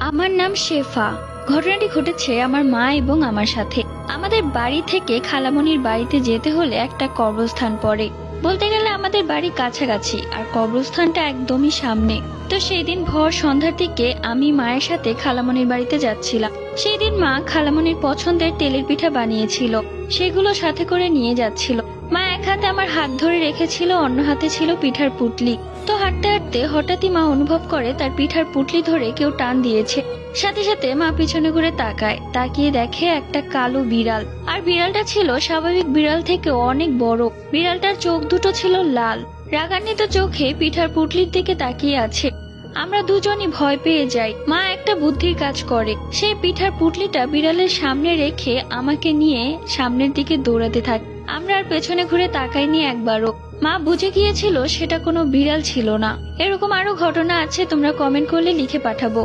আমার নাম শেফা। ঘটনাটি ঘটেছে আমার মা এবং আমার সাথে। আমাদের বাড়ি থেকে খালামণির বাড়িতে যেতে হলে একটা কবরস্থান পড়ে। বলতে গেলে আমাদের বাড়ি কাছাকাছি, আর কবরস্থানটা একদমই সামনে। তো সেই দিন ভোর সন্ধ্যার দিকে আমি মায়ের সাথে খালামণির বাড়িতে যাচ্ছিলাম। সেই দিন মা খালামণির পছন্দের তেলের পিঠা বানিয়েছিল, সেগুলো সাথে করে নিয়ে যাচ্ছিল। মা এক হাতে আমার হাত ধরে রেখেছিল, অন্য হাতে ছিল পিঠার পুটলি। তো হাঁটতে হাঁটতে হঠাৎই মা অনুভব করে তার পিঠার পুটলি ধরে কেউ টান দিয়েছে। সাথে সাথে মা পিছনে ঘুরে তাকায়, তাকিয়ে দেখে একটা কালো বিড়াল। আর বিড়ালটা ছিল স্বাভাবিক বিড়াল থেকে অনেক বড়। বিড়ালটার চোখ দুটো ছিল লাল, রাগান্বিত চোখে পিঠার পুটলির দিকে তাকিয়ে আছে। আমরা দুজনই ভয় পেয়ে যাই। মা একটা বুদ্ধির কাজ করে, সেই পিঠার পুটলিটা বিড়ালের সামনে রেখে আমাকে নিয়ে সামনের দিকে দৌড়াতে থাকে। আমরা আর পেছনে ঘুরে তাকাইনি একবারও। মা বুঝে গিয়েছিল সেটা কোনো বিড়াল ছিল না। এরকম আরো ঘটনা আছে, তোমরা কমেন্ট করলে লিখে পাঠাবো।